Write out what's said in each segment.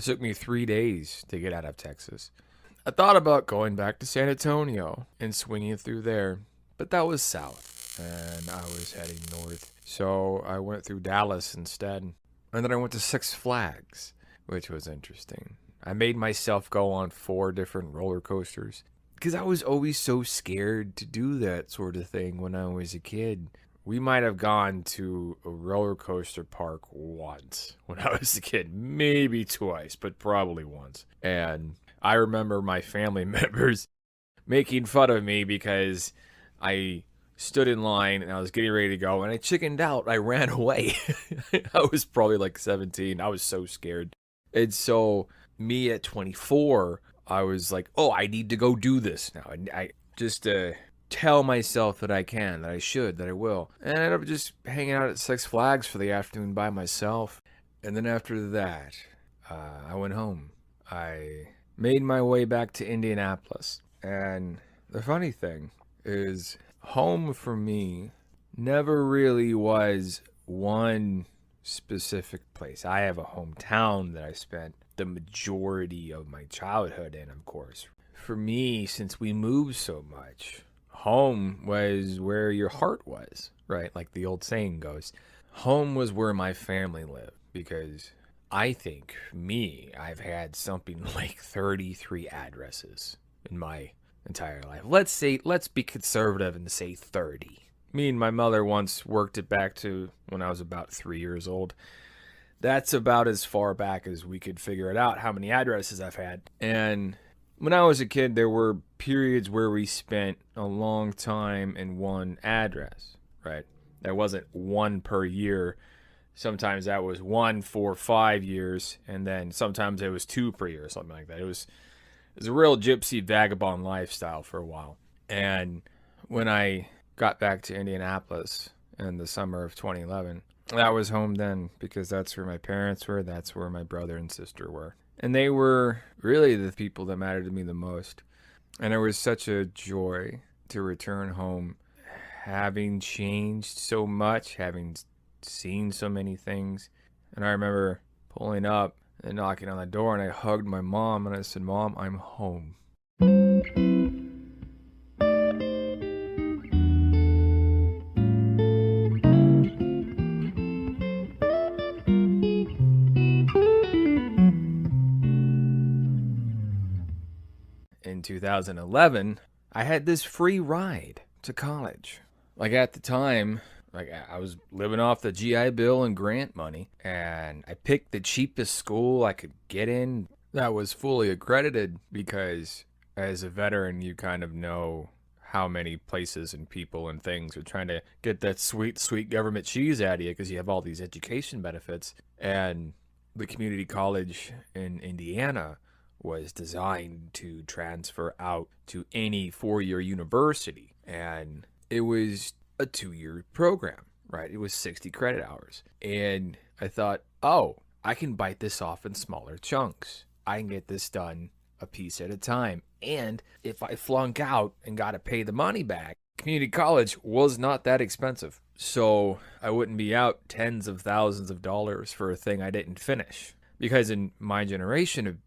It took me 3 days to get out of Texas. I thought about going back to San Antonio and swinging through there, but that was south, and I was heading north. So I went through Dallas instead. And then I went to Six Flags, which was interesting. I made myself go on 4 different roller coasters because I was always so scared to do that sort of thing when I was a kid. We might have gone to a roller coaster park once when I was a kid, maybe twice, but probably once. And I remember my family members making fun of me because I stood in line and I was getting ready to go and I chickened out. I ran away. I was probably like 17. I was so scared. And so, me at 24, I was like, oh, I need to go do this now. And I just tell myself that I can, that I should, that I will. And I ended up just hanging out at Six Flags for the afternoon by myself. And then after that, I went home. I made my way back to Indianapolis. And the funny thing is, home for me never really was one specific place. I have a hometown that I spent the majority of my childhood in, of course. For me, since we moved so much, home was where your heart was, right? Like the old saying goes. Home was where my family lived because I think I've had something like 33 addresses in my entire life. Let's be conservative and say 30. Me and my mother once worked it back to when I was about 3 years old. That's about as far back as we could figure it out, how many addresses I've had. And when I was a kid, there were periods where we spent a long time in one address, right? There wasn't one per year. Sometimes that was 1 for 5 years, and then sometimes it was 2 per year or something like that. It was a real gypsy vagabond lifestyle for a while. And when I got back to Indianapolis in the summer of 2011, that was home then because that's where my parents were. That's where my brother and sister were. And they were really the people that mattered to me the most. And it was such a joy to return home, having changed so much, having seen so many things. And I remember pulling up and knocking on the door, and I hugged my mom and I said, Mom, I'm home. In 2011, I had this free ride to college. Like at the time, like I was living off the GI Bill and grant money, and I picked the cheapest school I could get in that was fully accredited because as a veteran, you kind of know how many places and people and things are trying to get that sweet, sweet government cheese out of you because you have all these education benefits. And the community college in Indiana was designed to transfer out to any 4-year university. And it was a 2-year program, right? It was 60 credit hours. And I thought, oh, I can bite this off in smaller chunks. I can get this done a piece at a time. And if I flunk out and got to pay the money back, community college was not that expensive. So I wouldn't be out tens of thousands of dollars for a thing I didn't finish. Because in my generation of,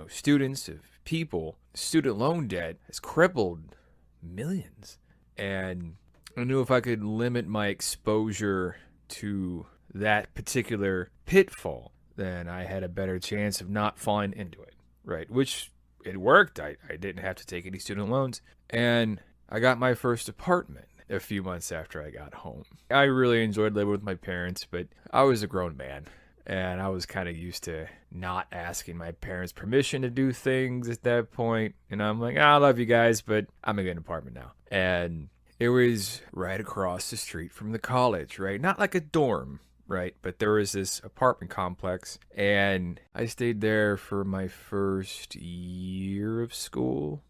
students, of people, student loan debt has crippled millions. And I knew if I could limit my exposure to that particular pitfall, then I had a better chance of not falling into it, right? Which it worked. I didn't have to take any student loans. And I got my first apartment a few months after I got home. I really enjoyed living with my parents, but I was a grown man. And I was kind of used to not asking my parents' permission to do things at that point. And I'm like, I love you guys, but I'm going to get an apartment now. And it was right across the street from the college, right? Not like a dorm, right? But there was this apartment complex. And I stayed there for my first year of school.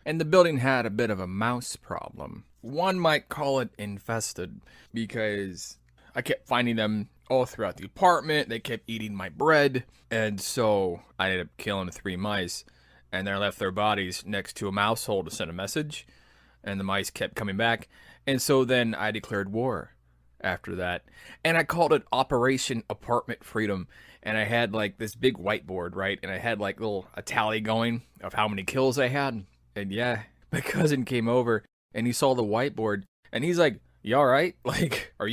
And the building had a bit of a mouse problem. One might call it infested because I kept finding them all throughout the apartment. They kept eating my bread. And so I ended up killing 3 mice. And they left their bodies next to a mouse hole to send a message. And the mice kept coming back. And so then I declared war. after that. And I called it Operation Apartment Freedom. And I had like this big whiteboard, right? And I had like a tally going of how many kills I had. And yeah, my cousin came over and he saw the whiteboard and he's like, "You all right? Like, are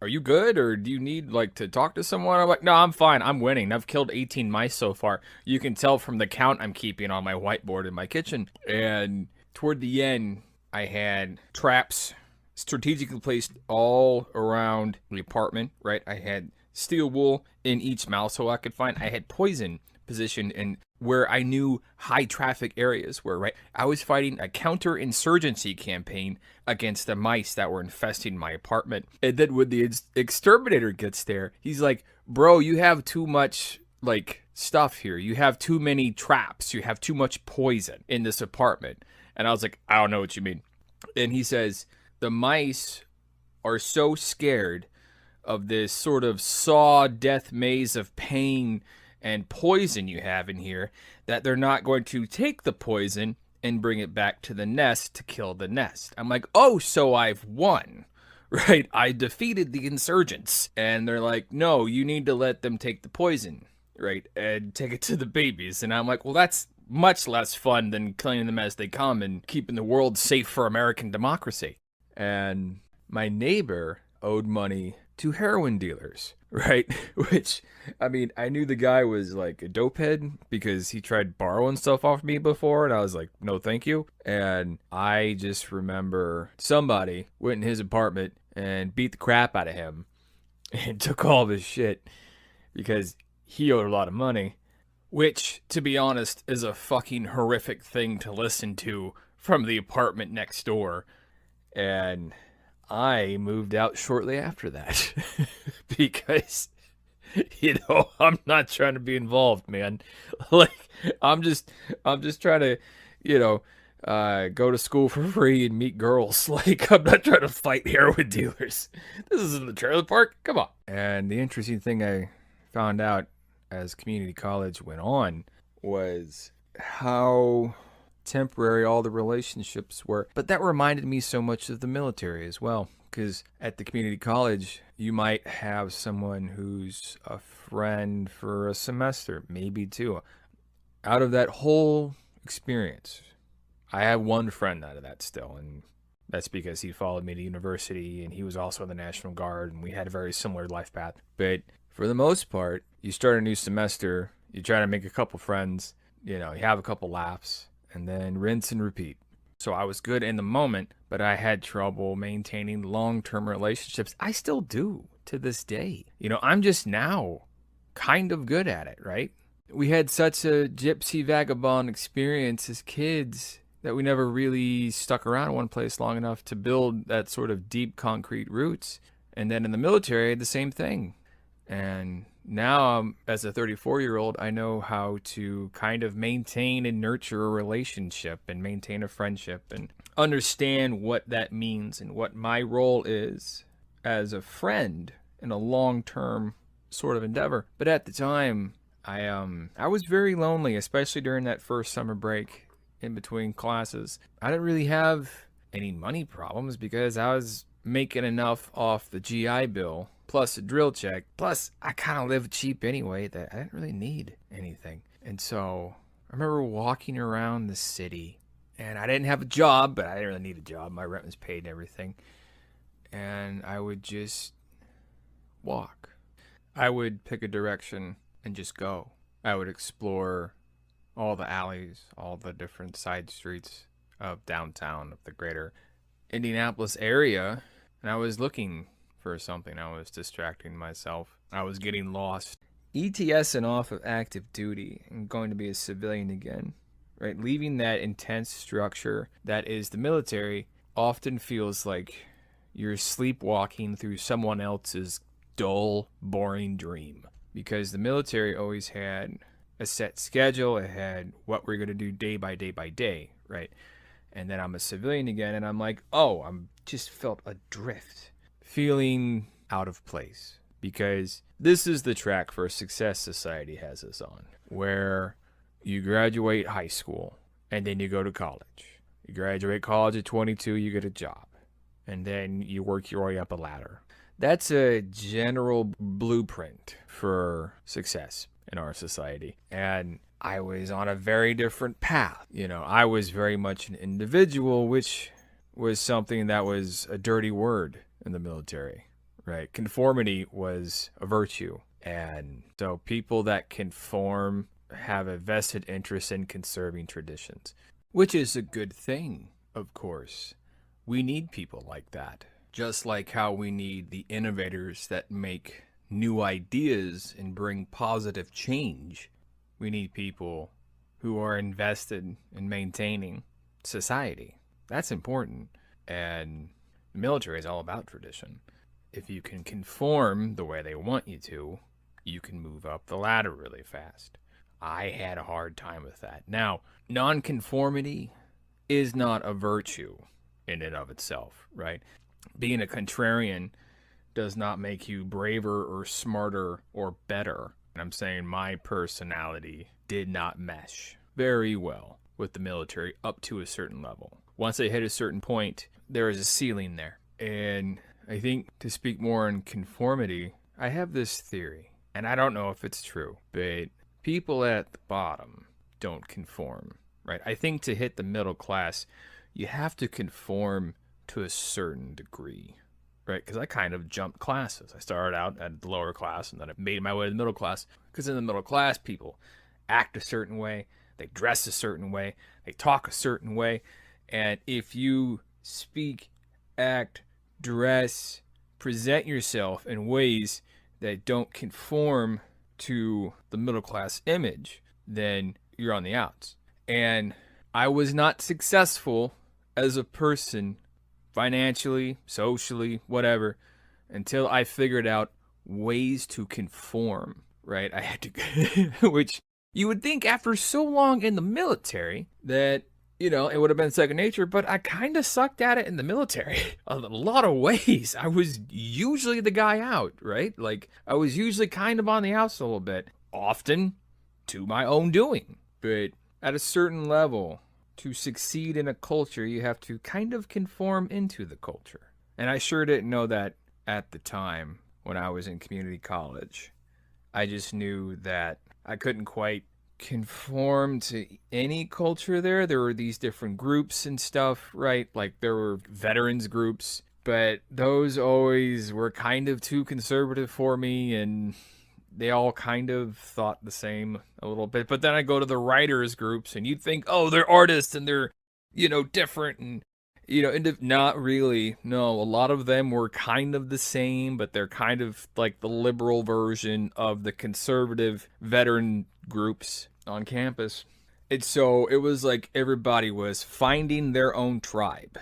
you good, or do you need like to talk to someone?" I'm like, "No, I'm fine. I'm winning. I've killed 18 mice so far. You can tell from the count I'm keeping on my whiteboard in my kitchen." And toward the end, I had traps strategically placed all around the apartment, right? I had steel wool in each mouse hole I could find. I had poison positioned in where I knew high traffic areas were, right? I was fighting a counterinsurgency campaign against the mice that were infesting my apartment. And then when the exterminator gets there, he's like, "Bro, you have too much like stuff here. You have too many traps. You have too much poison in this apartment." And I was like, "I don't know what you mean." And he says, "The mice are so scared of this sort of saw death maze of pain and poison you have in here that they're not going to take the poison and bring it back to the nest to kill the nest." I'm like, "Oh, so I've won." Right? I defeated the insurgents. And they're like, "No, you need to let them take the poison, right? And take it to the babies." And I'm like, "Well, that's much less fun than killing them as they come and keeping the world safe for American democracy." And my neighbor owed money to heroin dealers, right? Which, I mean, I knew the guy was like a dopehead because he tried borrowing stuff off me before, and I was like, "No, thank you." And I just remember somebody went in his apartment and beat the crap out of him and took all of his shit because he owed a lot of money, which, to be honest, is a fucking horrific thing to listen to from the apartment next door. And I moved out shortly after that because, I'm not trying to be involved, man. Like, I'm just trying to, go to school for free and meet girls. Like, I'm not trying to fight heroin dealers. This isn't the trailer park. Come on. And the interesting thing I found out as community college went on was how temporary all the relationships were. But that reminded me so much of the military as well, because at the community college you might have someone who's a friend for a semester, maybe two. Out of that whole experience, I have one friend out of that still, and that's because he followed me to university and he was also in the National Guard and we had a very similar life path. But for the most part, you start a new semester, you try to make a couple friends, you have a couple laughs, and then rinse and repeat. So I was good in the moment, but I had trouble maintaining long-term relationships. I still do to this day. I'm just now kind of good at it, right? We had such a gypsy vagabond experience as kids that we never really stuck around in one place long enough to build that sort of deep concrete roots. And then in the military, the same thing. And now, as a 34-year-old, I know how to kind of maintain and nurture a relationship and maintain a friendship and understand what that means and what my role is as a friend in a long-term sort of endeavor. But at the time, I was very lonely, especially during that first summer break in between classes. I didn't really have any money problems because I was making enough off the GI Bill plus a drill check. Plus, I kind of lived cheap anyway that I didn't really need anything. And so I remember walking around the city, and I didn't have a job, but I didn't really need a job. My rent was paid and everything. And I would just walk. I would pick a direction and just go. I would explore all the alleys, all the different side streets of downtown, of the greater Indianapolis area. And I was looking for something. I was distracting myself. I was getting lost. ETSing off of active duty and going to be a civilian again, right? Leaving that intense structure that is the military often feels like you're sleepwalking through someone else's dull, boring dream. Because the military always had a set schedule. It had what we're going to do day by day by day, right? And then I'm a civilian again, and I'm like, oh, I'm just felt adrift, feeling out of place. Because this is the track for success society has us on, where you graduate high school, and then you go to college. You graduate college at 22, you get a job. And then you work your way up a ladder. That's a general blueprint for success in our society. And I was on a very different path. I was very much an individual, which was something that was a dirty word in the military, right? Conformity was a virtue. And so people that conform have a vested interest in conserving traditions, which is a good thing, of course. We need people like that. Just like how we need the innovators that make new ideas and bring positive change, we need people who are invested in maintaining society. That's important. And the military is all about tradition. If you can conform the way they want you to, you can move up the ladder really fast. I had a hard time with that. Now, nonconformity is not a virtue in and of itself, right? Being a contrarian does not make you braver or smarter or better. And I'm saying my personality did not mesh very well with the military up to a certain level. Once I hit a certain point, there is a ceiling there. And I think to speak more on conformity, I have this theory, and I don't know if it's true, but people at the bottom don't conform, right? I think to hit the middle class, you have to conform to a certain degree, right? Because I kind of jumped classes. I started out at the lower class, and then I made my way to the middle class. Because in the middle class, people act a certain way, they dress a certain way, they talk a certain way, and if you speak, act, dress, present yourself in ways that don't conform to the middle class image, then you're on the outs. And I was not successful as a person financially, socially, whatever, until I figured out ways to conform, right? I had to, which you would think after so long in the military that, it would have been second nature, but I kind of sucked at it in the military a lot of ways. I was usually the guy out, right? Like, I was usually kind of on the outs a little bit, often to my own doing. But at a certain level, to succeed in a culture, you have to kind of conform into the culture. And I sure didn't know that at the time when I was in community college. I just knew that I couldn't quite conform to any culture there. There were these different groups and stuff, right? Like there were veterans groups, but those always were kind of too conservative for me, and they all kind of thought the same a little bit. But then I go to the writers groups, and you'd think, oh, they're artists and they're, different, and not really. No, a lot of them were kind of the same, but they're kind of like the liberal version of the conservative veteran groups on campus. And so it was like everybody was finding their own tribe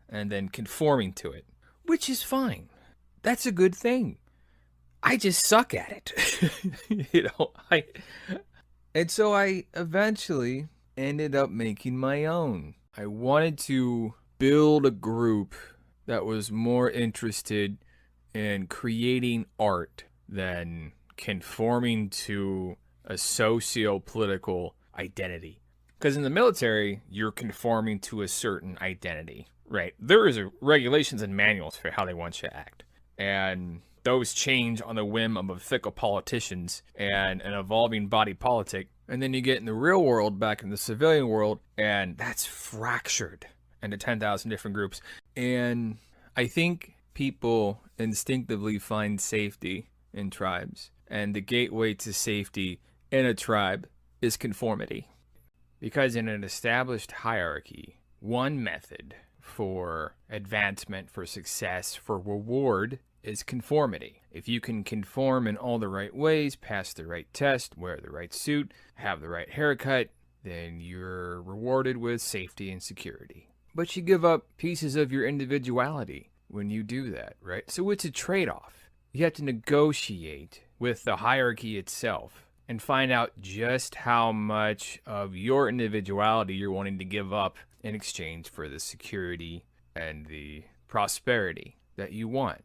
and then conforming to it, which is fine. That's a good thing. I just suck at it. And so I eventually ended up making my own. I wanted to build a group that was more interested in creating art than conforming to a socio-political identity. Because in the military, you're conforming to a certain identity, right? There is regulations and manuals for how they want you to act. And those change on the whim of fickle politicians and an evolving body politic. And then you get in the real world, back in the civilian world, and that's fractured into 10,000 different groups. And I think people instinctively find safety in tribes. And the gateway to safety in a tribe is conformity. Because in an established hierarchy, one method for advancement, for success, for reward is conformity. If you can conform in all the right ways, pass the right test, wear the right suit, have the right haircut, then you're rewarded with safety and security. But you give up pieces of your individuality when you do that, right? So it's a trade-off. You have to negotiate with the hierarchy itself and find out just how much of your individuality you're wanting to give up in exchange for the security and the prosperity that you want.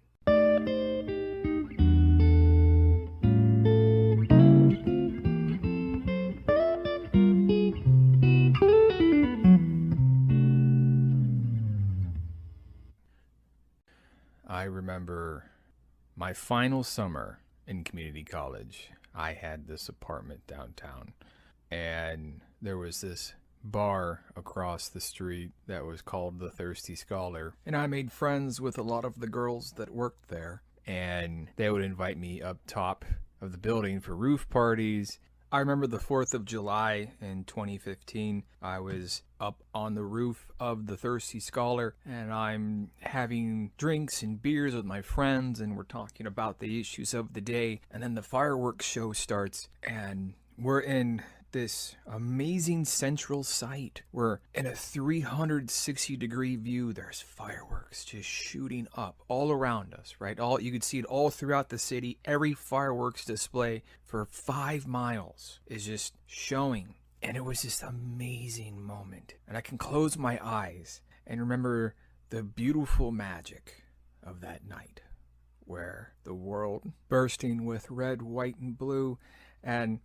I remember My final summer in community college, I had this apartment downtown, and there was this bar across the street that was called the Thirsty Scholar. And I made friends with a lot of the girls that worked there, and they would invite me up top of the building for roof parties. I remember the 4th of July in 2015. I was up on the roof of the Thirsty Scholar, and I'm having drinks and beers with my friends, and we're talking about the issues of the day. And then the fireworks show starts, and we're in this amazing central site. We're in a 360-degree view. There's fireworks just shooting up all around us, right? You could see it all throughout the city. Every fireworks display for 5 miles is just showing. And it was this amazing moment. And I can close my eyes and remember the beautiful magic of that night, where the world bursting with red, white, and blue, and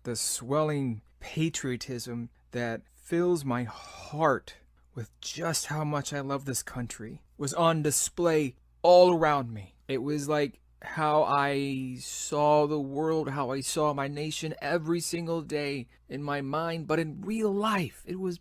the swelling patriotism that fills my heart with just how much I love this country was on display all around me. It was like how I saw the world, how I saw my nation every single day in my mind, but in real life. It was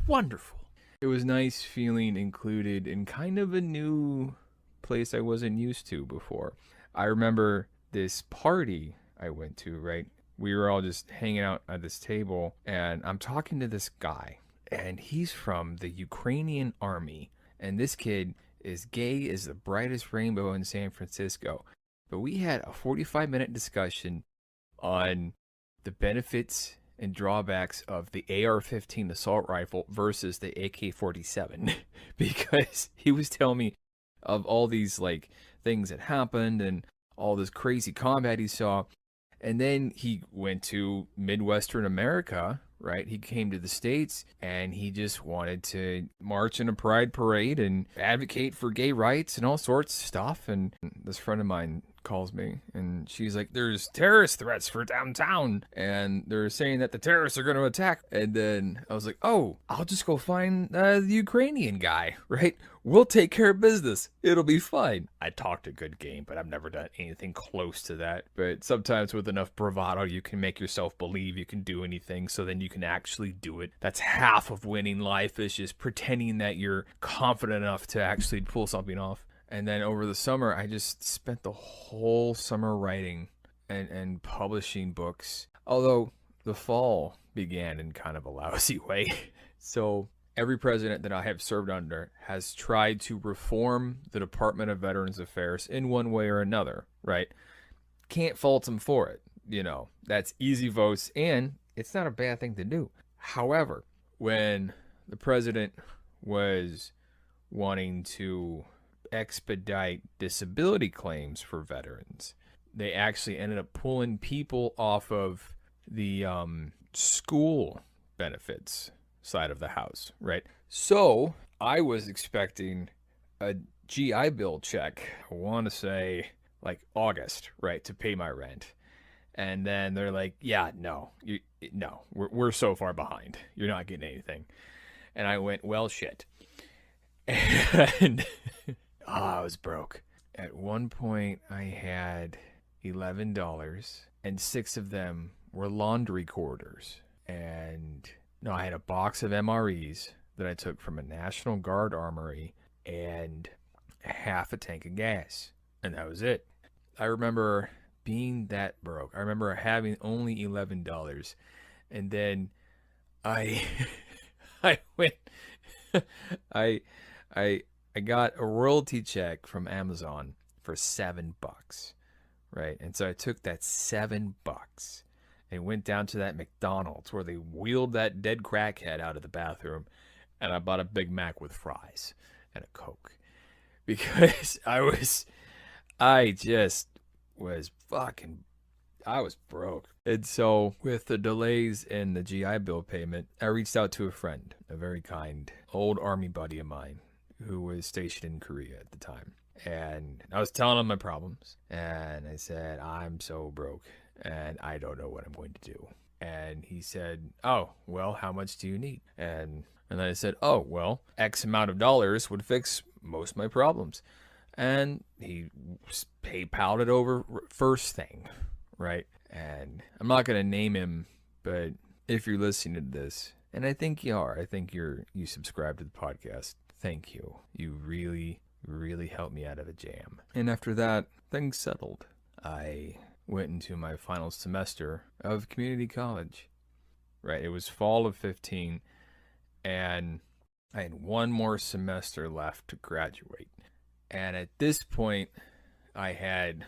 wonderful. It was nice feeling included in kind of a new place I wasn't used to before. I remember this party I went to, right? We were all just hanging out at this table, and I'm talking to this guy, and he's from the Ukrainian army, and this kid is gay as the brightest rainbow in San Francisco. But we had a 45-minute discussion on the benefits and drawbacks of the AR-15 assault rifle versus the AK-47 because he was telling me of all these like things that happened and all this crazy combat he saw. And then he went to Midwestern America, right? He came to the States, and he just wanted to march in a pride parade and advocate for gay rights and all sorts of stuff. And this friend of mine calls me, and she's like, there's terrorist threats for downtown, and they're saying that the terrorists are going to attack. And then I was like, oh, I'll just go find the Ukrainian guy, right? We'll take care of business. It'll be fine. I talked a good game, but I've never done anything close to that. But sometimes with enough bravado, you can make yourself believe you can do anything, so then you can actually do it. That's half of winning life, is just pretending that you're confident enough to actually pull something off. And then over the summer, I just spent the whole summer writing and publishing books. Although the fall began in kind of a lousy way. So every president that I have served under has tried to reform the Department of Veterans Affairs in one way or another, right? Can't fault them for it. You know, that's easy votes, and it's not a bad thing to do. However, when the president was wanting to expedite disability claims for veterans, they actually ended up pulling people off of the school benefits side of the house, right? So I was expecting a GI Bill check, I want to say like August, right, to pay my rent. And then they're like, yeah, we're so far behind. You're not getting anything. And I went, well, shit. And I was broke. At one point, I had $11, and 6 of them were laundry quarters. And no, I had a box of MREs that I took from a National Guard armory and half a tank of gas. And that was it. I remember being that broke. I remember having only $11. And then I I went I got a royalty check from Amazon for $7, right? And so I took that $7 and went down to that McDonald's where they wheeled that dead crackhead out of the bathroom, and I bought a Big Mac with fries and a Coke because I was broke. And so with the delays in the GI Bill payment, I reached out to a friend, a very kind old army buddy of mine who was stationed in Korea at the time. And I was telling him my problems, and I said, I'm so broke and I don't know what I'm going to do. And he said, oh, well, how much do you need? And then I said, oh, well, X amount of dollars would fix most of my problems. And he PayPal'd it over first thing, right? And I'm not going to name him, but if you're listening to this, and I think you are, I think you subscribe to the podcast, thank you. You really, really helped me out of a jam. And after that, things settled. I went into my final semester of community college. Right, it was fall of 15, and I had one more semester left to graduate. And at this point, I had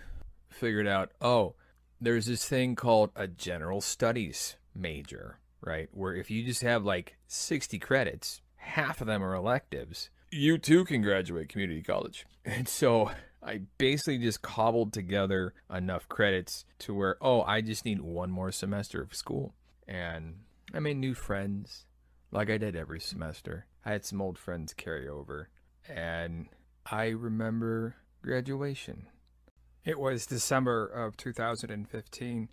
figured out, oh, there's this thing called a general studies major, right? Where if you just have like 60 credits, half of them are electives, you too can graduate community college. And so I basically just cobbled together enough credits to where, oh, I just need one more semester of school. And I made new friends, like I did every semester. I had some old friends carry over. And I remember graduation. It was December of 2015,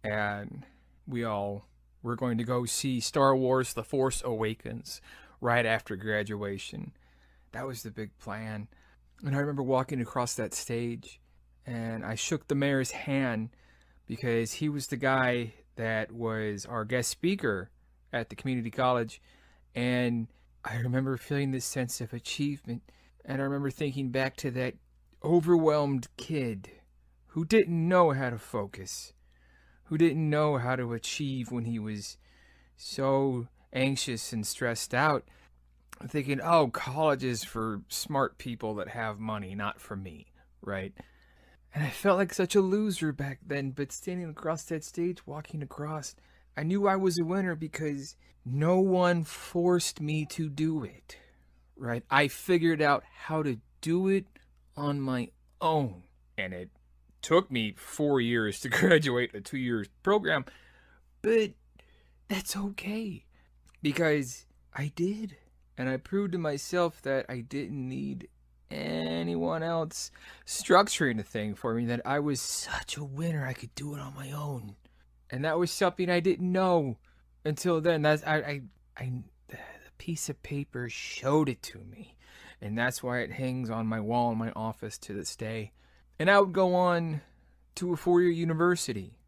and we all were going to go see Star Wars The Force Awakens right after graduation. That was the big plan. And I remember walking across that stage, and I shook the mayor's hand because he was the guy that was our guest speaker at the community college. And I remember feeling this sense of achievement. And I remember thinking back to that overwhelmed kid who didn't know how to focus, who didn't know how to achieve when he was so anxious and stressed out, thinking, oh, college is for smart people that have money, not for me, right? And I felt like such a loser back then, but standing across that stage, walking across, I knew I was a winner because no one forced me to do it, right? I figured out how to do it on my own. And it took me 4 years to graduate a 2-year program, but that's okay because I did. And I proved to myself that I didn't need anyone else structuring the thing for me, that I was such a winner I could do it on my own. And that was something I didn't know until then. The piece of paper showed it to me, and that's why it hangs on my wall in my office to this day. And I would go on to a 4-year university,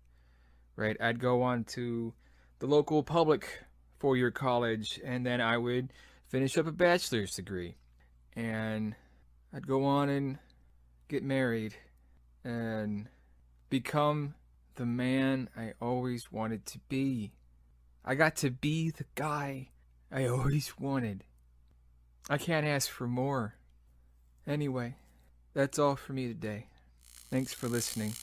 right? I'd go on to the local public 4-year college, and then I would finish up a bachelor's degree, and I'd go on and get married and become the man I always wanted to be. I got to be the guy I always wanted. I can't ask for more. Anyway, that's all for me today. Thanks for listening.